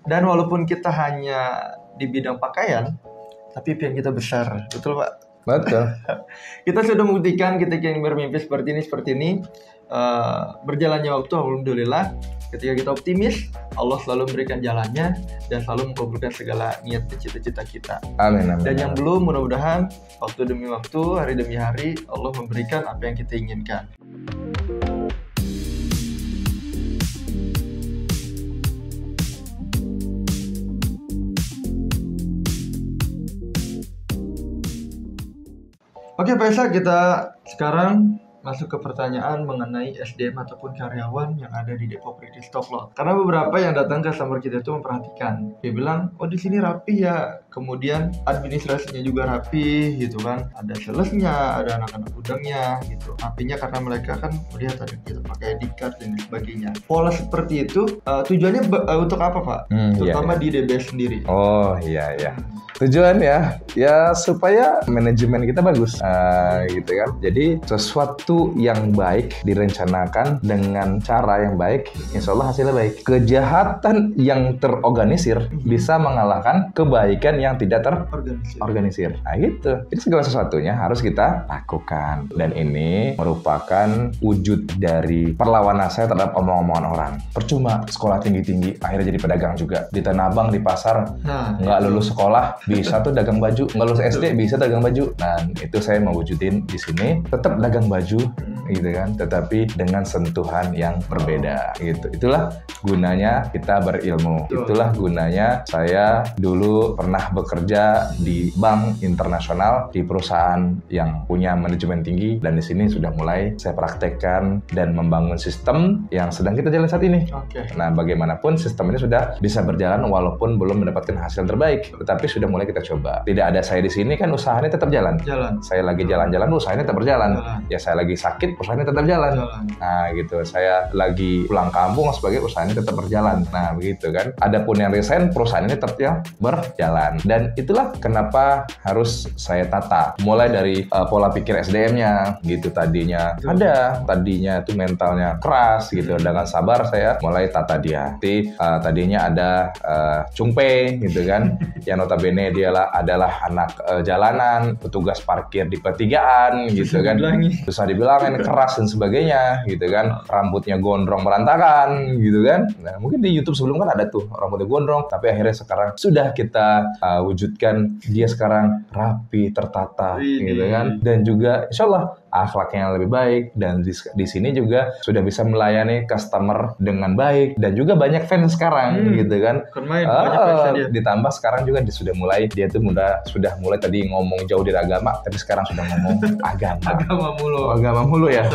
Dan walaupun kita hanya di bidang pakaian, tapi impian kita besar, betul Pak? Betul. Kita sudah membuktikan ketika yang bermimpi seperti ini. Berjalannya waktu, alhamdulillah, ketika kita optimis, Allah selalu memberikan jalannya dan selalu mengabulkan segala niat dan cita-cita kita. Amin. Dan yang belum, mudah-mudahan waktu demi waktu, hari demi hari, Allah memberikan apa yang kita inginkan. Oke Pak Esa, kita sekarang masuk ke pertanyaan mengenai SDM ataupun karyawan yang ada di Depok Ready Stock Lot. Karena beberapa yang datang ke customer kita itu memperhatikan, dia bilang, oh di sini rapi ya, kemudian administrasinya juga rapi gitu kan, ada salesnya, ada anak-anak gudangnya gitu. Rapinya karena mereka kan melihat ada kita pakai ID card dan sebagainya. Pola seperti itu tujuannya untuk apa Pak? Terutama di DBS sendiri. Oh iya. Tujuan ya supaya manajemen kita bagus gitu kan. Jadi sesuatu yang baik direncanakan dengan cara yang baik, insya Allah hasilnya baik. Kejahatan yang terorganisir bisa mengalahkan kebaikan yang tidak terorganisir. Nah gitu. Jadi segala sesuatunya harus kita lakukan. Dan ini merupakan wujud dari perlawanan saya terhadap omong-omongan orang. Percuma sekolah tinggi-tinggi, akhirnya jadi pedagang juga. Di Tanah Abang, di pasar, nggak lulus sekolah, bisa tuh dagang baju. Nggak lulus SD, bisa dagang baju. Dan itu saya mau wujudin di sini. Tetap dagang baju, gitu kan, tetapi dengan sentuhan yang berbeda gitu. Itulah gunanya kita berilmu. Itulah gunanya saya dulu pernah bekerja di bank internasional, di perusahaan yang punya manajemen tinggi, dan di sini sudah mulai saya praktekkan dan membangun sistem yang sedang kita jalan saat ini. Nah, bagaimanapun sistem ini sudah bisa berjalan walaupun belum mendapatkan hasil terbaik, tetapi sudah mulai kita coba. Tidak ada saya di sini kan usahanya tetap jalan. Saya lagi jalan-jalan, usahanya tetap berjalan. Ya saya lagi sakit, usahanya tetap jalan. Nah gitu, saya lagi pulang kampung sebagai usahanya tetap berjalan. Nah begitu kan. Adapun yang resign, perusahaan ini tetap berjalan. Dan itulah kenapa harus saya tata. Mulai dari pola pikir SDM-nya gitu. Tadinya itu mentalnya keras gitu. Dengan sabar saya mulai tata dia. Tadinya ada Cungpe gitu kan. Yang notabene dia adalah anak jalanan, petugas parkir di pertigaan gitu kan. Susah dibilangin, keras dan sebagainya gitu kan, rambutnya gondrong berantakan gitu kan. Nah mungkin di YouTube sebelum kan ada tuh rambutnya gondrong, tapi akhirnya sekarang sudah kita wujudkan dia sekarang rapi, tertata gitu kan, dan juga insyaallah akhlaknya lebih baik, dan di sini juga sudah bisa melayani customer dengan baik, dan juga banyak fans sekarang gitu kan. Ditambah sekarang juga sudah mulai tadi ngomong jauh dari agama, tapi sekarang sudah ngomong agama mulu ya.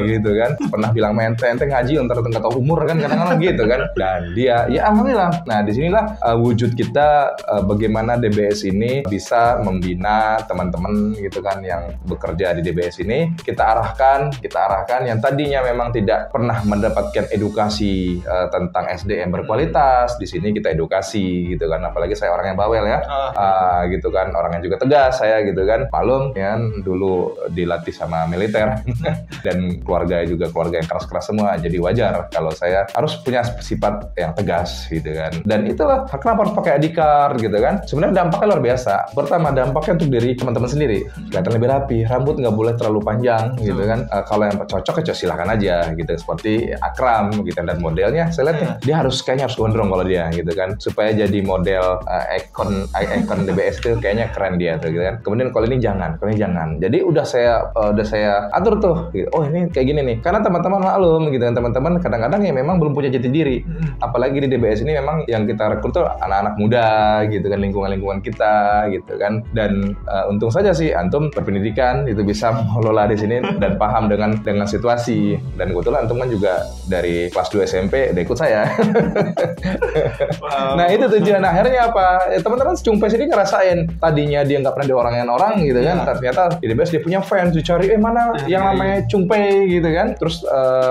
Gitu kan, pernah bilang ente ngaji ntar tahu umur kan, kadang-kadang gitu kan. Dan dia ya alhamdulillah. Nah disinilah wujud kita bagaimana DBS ini bisa membina teman-teman gitu kan yang bekerja di DBS ini. Kita arahkan yang tadinya memang tidak pernah mendapatkan edukasi tentang SDM berkualitas. Di sini kita edukasi gitu kan, apalagi saya orang yang bawel ya, gitu kan, orang yang juga tegas saya gitu kan. Malum ya, dulu dilatih sama militer dan keluarga yang keras-keras semua, jadi wajar kalau saya harus punya sifat yang tegas gitu kan. Dan itulah kenapa harus pakai ID card gitu kan. Sebenarnya dampaknya luar biasa. Pertama, dampaknya untuk diri teman-teman sendiri, kelihatan lebih rapi, rambut nggak boleh terlalu panjang gitu kan. Kalau yang cocok silahkan aja gitu, seperti Akram gitu. Dan modelnya saya lihat dia kayaknya harus gondrong kalau dia gitu kan, supaya jadi model ikon DBS itu kayaknya keren dia tuh gitu kan. Kemudian kalau ini jangan. Jadi udah saya atur tuh gitu. Oh ini kayak gini nih, karena teman-teman maklum gitu kan, teman-teman kadang-kadang ya memang belum punya jati diri. Apalagi di DBS ini memang yang kita rekrut tuh anak-anak muda gitu kan, lingkungan kita gitu kan. Dan untung saja sih antum berpendidikan itu bisa mengelola di sini dan paham dengan situasi. Dan kebetulan antum kan juga dari kelas 2 SMP udah ikut saya. Nah itu tujuan akhirnya apa? Teman-teman Cungpe sini ngerasain, tadinya dia nggak pernah diorangin orang gitu kan, ternyata di DBS dia punya fans, dicari mana yang namanya Cungpe gitu kan. Terus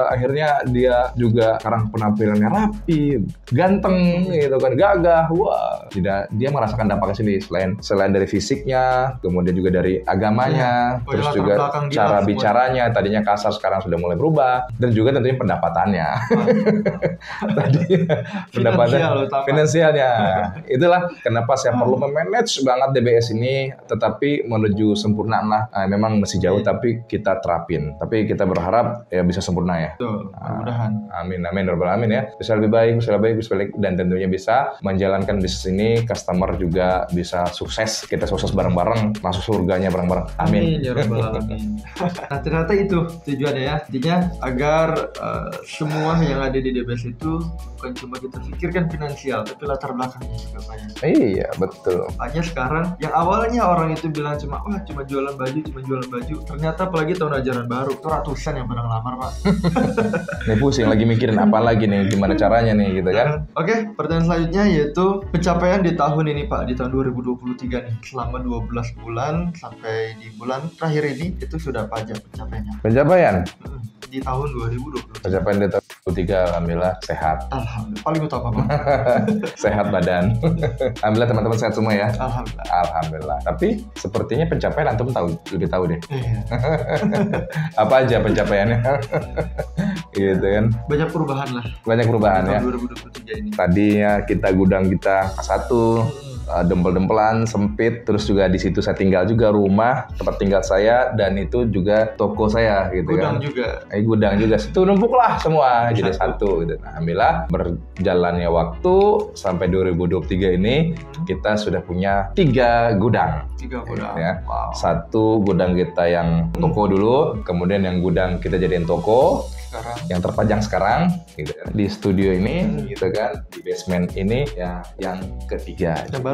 akhirnya dia juga sekarang penampilannya rapi, ganteng gitu kan, gagah. Wah dia merasakan dampaknya sendiri selain dari fisiknya, kemudian juga dari agamanya, terus juga cara bicaranya tadinya kasar sekarang sudah mulai berubah, dan juga tentunya pendapatannya. Tadi pendapatan finansialnya. Itulah kenapa saya perlu memanage banget DBS ini, tetapi menuju sempurna lah memang masih jauh, tapi kita terapin. Tapi kita berharap ya bisa sempurna ya. Betul, mudah-mudahan. Amin, amin ya. Bisa lebih baik, dan tentunya bisa menjalankan bisnis ini, customer juga bisa sukses, kita sukses bareng-bareng, masuk surganya bareng-bareng. Amin ya rabbal alamin. Nah, ternyata itu tujuannya ya. Intinya agar semua yang ada di DBS itu bukan cuma kita pikirkan finansial, tapi latar belakangnya juga banyak. Iya, betul. Makanya sekarang yang awalnya orang itu bilang cuma jualan baju, ternyata apalagi tahun ajaran baru itu ratusan yang pada ngelamar, Pak. Nih pusing lagi mikirin apa lagi nih, gimana caranya nih gitu kan. Oke, pertanyaan selanjutnya yaitu pencapaian di tahun ini, Pak, di tahun 2023 nih, selama 12 bulan sampai di bulan terakhir ini itu sudah apa aja pencapaiannya? Pencapaian di tahun 2023. Pencapaian di tahun 2023 alhamdulillah sehat. Alhamdulillah, paling utama, Pak. Sehat badan. Alhamdulillah teman-teman sehat semua ya. Alhamdulillah. Tapi sepertinya pencapaian antum lebih tahu deh. Iya. Apa aja pencapaiannya? Gitu kan. Banyak perubahan lah. Banyak perubahan ya. Tahun 2023 ini. Tadinya gudang kita satu, dempel-dempelan, sempit, terus juga di situ saya tinggal juga, rumah tempat tinggal saya, dan itu juga toko saya gitu gudang kan. Gudang juga. Situ numpuk lah semua jadi satu gitu. Nah, alhamdulillah berjalannya waktu sampai 2023 ini kita sudah punya 3 gudang. 3 gudang. Ya. Wow. Satu gudang kita yang toko dulu, kemudian yang gudang kita jadiin toko. Yang terpajang sekarang gitu kan, di studio ini gitu kan, di basement ini ya, yang ketiga. Yang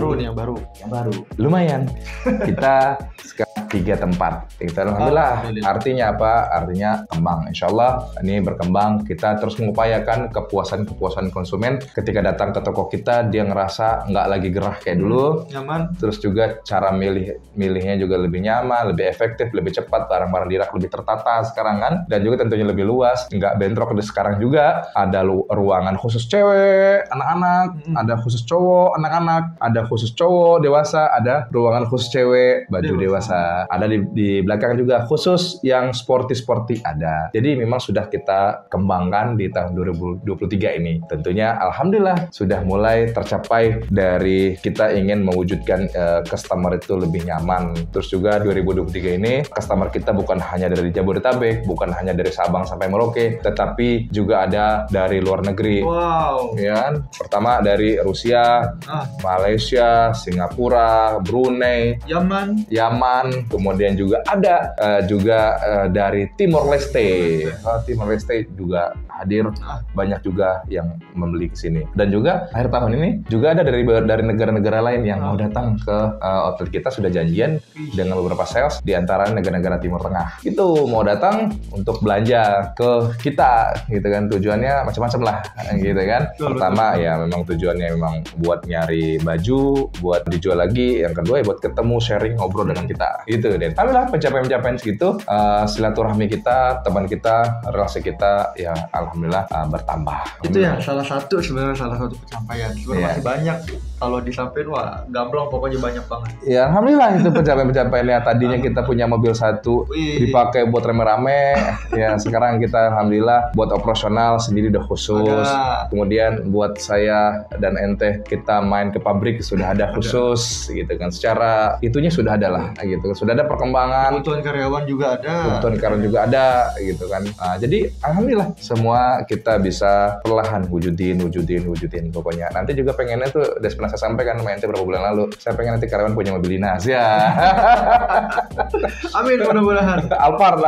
baru. Lumayan. Kita sekarang 3 tempat. Kita alhamdulillah. Artinya apa? Artinya kembang. Insyaallah ini berkembang. Kita terus mengupayakan kepuasan konsumen ketika datang ke toko kita, dia ngerasa nggak lagi gerah kayak dulu. Nyaman. Terus juga cara milihnya juga lebih nyaman, lebih efektif, lebih cepat, barang-barang di rak lebih tertata sekarang kan, dan juga tentunya lebih luas. Nggak bentrok. Sekarang juga ada ruangan khusus cewek, anak-anak, ada khusus cowok, anak-anak, ada khusus cowok, dewasa, ada ruangan khusus cewek, baju dewasa. Ada di belakang juga khusus yang sporty ada. Jadi memang sudah kita kembangkan di tahun 2023 ini. Tentunya alhamdulillah sudah mulai tercapai dari kita ingin mewujudkan customer itu lebih nyaman. Terus juga 2023 ini customer kita bukan hanya dari Jabodetabek, bukan hanya dari Sabang sampai Merauke, tetapi juga ada dari luar negeri. Wow. Ya, pertama dari Rusia, Malaysia, Singapura, Brunei, Yaman, kemudian juga ada dari Timor Leste. Timor Leste juga hadir, banyak juga yang membeli ke sini. Dan juga akhir tahun ini juga ada dari negara-negara lain yang mau datang ke outlet kita, sudah janjian dengan beberapa sales di antara negara-negara Timur Tengah. Itu mau datang untuk belanja ke kita gitu kan, tujuannya macam-macam lah gitu kan. Pertama ya memang tujuannya memang buat nyari baju, buat dijual lagi. Yang kedua ya buat ketemu, sharing, ngobrol dengan kita gitu. Dan alhamdulillah pencapaian segitu, silaturahmi kita, teman kita, relasi kita ya alhamdulillah bertambah. Itu ya salah satu pencapaian. Sebenarnya masih banyak kalau disampaikan, wah gamblang pokoknya banyak banget. Ya alhamdulillah itu pencapaiannya. Tadinya kita punya mobil satu dipakai buat rame-rame, ya sekarang kita alhamdulillah buat operasional sendiri udah khusus. Kemudian buat saya dan ente kita main ke pabrik sudah ada khusus gitu kan. Secara itunya sudah ada lah gitu. Sudah ada perkembangan. Kebutuhan karyawan juga ada gitu kan. Nah, jadi alhamdulillah semua kita bisa perlahan wujudin pokoknya. Nanti juga pengennya tuh udah pernah saya sampaikan sama ente beberapa bulan lalu. Saya pengen nanti karyawan punya mobil dinas ya. Amin mudah-mudahan. Alphard.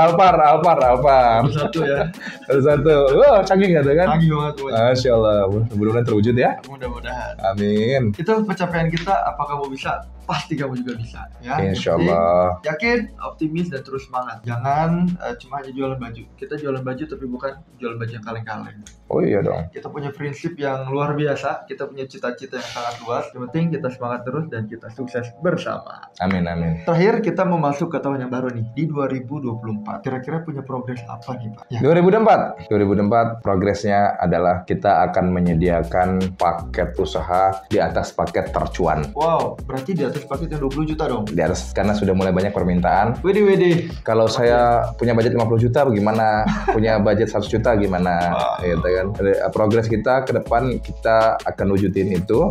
Satu ya. Satu. Wah, canggih nggak tuh kan? Canggih banget. Masya Allah. Mudah-mudahan terwujud ya. Mudah-mudahan. Amin. Itu pencapaian kita. Apa kamu bisa pasti kamu juga bisa ya. Insya Jadi, Allah. yakin, optimis, dan terus semangat. Jangan cuma hanya jualan baju. Kita jualan baju tapi bukan jualan baju yang kaleng-kaleng. Oh iya dong. Kita punya prinsip yang luar biasa, kita punya cita-cita yang sangat luas. Yang penting kita semangat terus dan kita sukses bersama. Amin, amin. Terakhir kita mau masuk ke tahun yang baru nih, di 2024. Kira-kira punya progres apa nih Pak? Ya. 2024 progresnya adalah kita akan menyediakan paket usaha di atas paket tercuan. Wow, berarti di atas paket yang 20 juta dong? Di atas, karena sudah mulai banyak permintaan. Widih. Kalau saya punya budget 50 juta bagaimana? Punya budget 100 juta gimana? Gitu kan. Progres kita ke depan kita akan wujudin itu.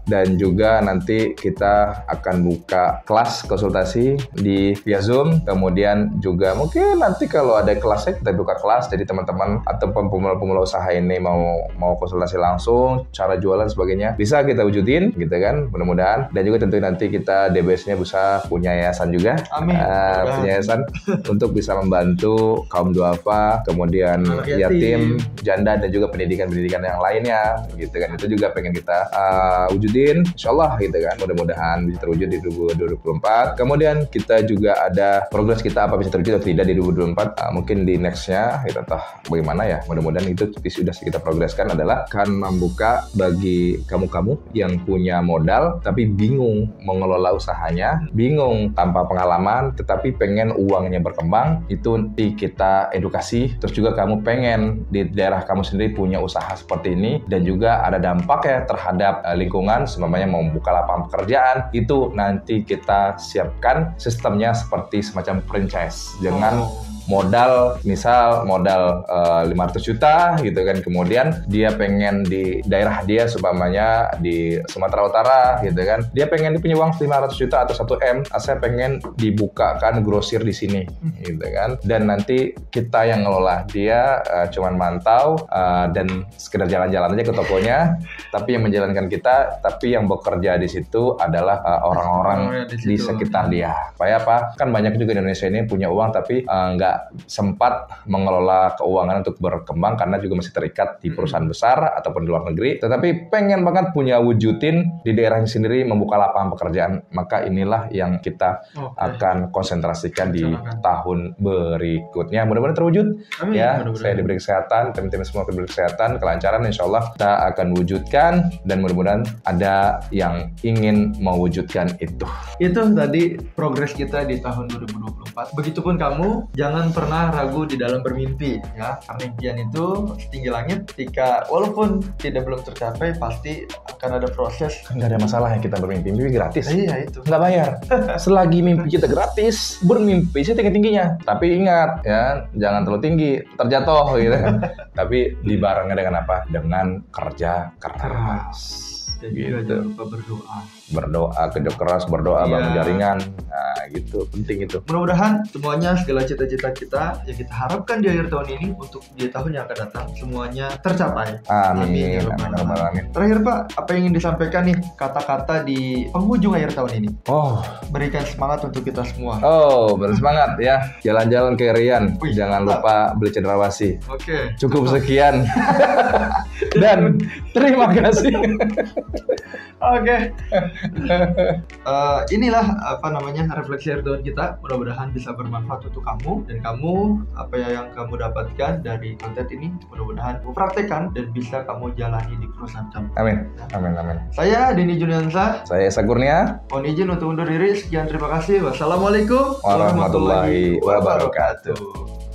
Dan juga nanti kita akan buka kelas konsultasi via Zoom. Kemudian juga mungkin nanti kalau ada kelasnya kita buka kelas. Jadi teman-teman atau pemula usaha ini mau konsultasi langsung, cara jualan sebagainya bisa kita wujudin gitu kan, mudah-mudahan. Dan juga tentu nanti kita DBS-nya bisa punya yayasan juga. Amin. Punya yayasan untuk bisa membantu kaum duafa, kemudian yatim, janda, dan juga pendidikan-pendidikan yang lainnya gitu kan. Itu juga pengen kita wujudin, insya Allah gitu kan, mudah-mudahan bisa terwujud di 2024. Kemudian kita juga ada progres kita apa bisa terwujud atau tidak di 2024, mungkin di nextnya kita tahu bagaimana ya, mudah-mudahan itu sudah kita progreskan adalah akan membuka bagi kamu-kamu yang punya modal tapi bingung mengelola usahanya, bingung tanpa pengalaman tetapi pengen uangnya berkembang, itu nanti kita edukasi. Terus juga kamu pengen di daerah kamu sendiri punya usaha seperti ini dan juga ada dampaknya terhadap lingkungan, semuanya mau membuka lapangan pekerjaan, itu nanti kita siapkan sistemnya seperti semacam franchise dengan modal, misal modal 500 juta gitu kan, kemudian dia pengen di daerah dia seumpamanya di Sumatera Utara gitu kan, dia pengen punya uang 500 juta atau 1 M, saya pengen dibukakan grosir di sini gitu kan, dan nanti kita yang ngelola, dia cuman mantau dan sekedar jalan-jalan aja ke tokonya, tapi yang menjalankan kita, tapi yang bekerja di situ adalah orang-orang di sekitar dia. Supaya apa? Kan banyak juga di Indonesia ini punya uang tapi nggak sempat mengelola keuangan untuk berkembang karena juga masih terikat di perusahaan besar ataupun di luar negeri, tetapi pengen banget punya wujudin di daerahnya sendiri membuka lapangan pekerjaan. Maka inilah yang kita akan konsentrasikan di tahun berikutnya. Mudah-mudahan terwujud. Amin. Ya, saya diberi kesehatan, tim-tim semua diberi kesehatan, kelancaran, insya Allah kita akan wujudkan, dan mudah-mudahan ada yang ingin mewujudkan itu. Itu tadi progres kita di tahun 2024. Begitupun kamu, jangan pernah ragu di dalam bermimpi ya, karena impian itu setinggi langit. Ketika walaupun belum tercapai, pasti akan ada proses. Nggak ada masalah yang kita bermimpi, mimpi gratis. Iya itu. Nggak bayar. Selagi mimpi kita gratis, bermimpi sih tinggi-tingginya. Tapi ingat ya, jangan terlalu tinggi, terjatuh gitu. Tapi dibarengnya dengan apa? Dengan kerja keras. Dan juga jangan lupa berdoa, kerja keras, berdoa, bangun jaringan. Nah gitu, penting itu. Mudah-mudahan semuanya, segala cita-cita kita yang kita harapkan di akhir tahun ini untuk di tahun yang akan datang, semuanya tercapai. Amin. Terakhir Pak, apa yang ingin disampaikan nih, kata-kata di penghujung akhir tahun ini? Berikan semangat untuk kita semua. Bersemangat ya. Jalan-jalan ke Rian. Jangan lupa beli cendrawasih. Cukup sekian. Dan terima kasih. Inilah refleksi akhir tahun kita. Mudah-mudahan bisa bermanfaat untuk kamu, dan kamu apa yang kamu dapatkan dari konten ini mudah-mudahan kamu praktekkan dan bisa kamu jalani di perusahaan kamu. Amin. Saya Denny Juniansa. Saya Esa Kurnia. Mohon izin untuk undur diri. Sekian, terima kasih. Wassalamualaikum warahmatullahi wabarakatuh.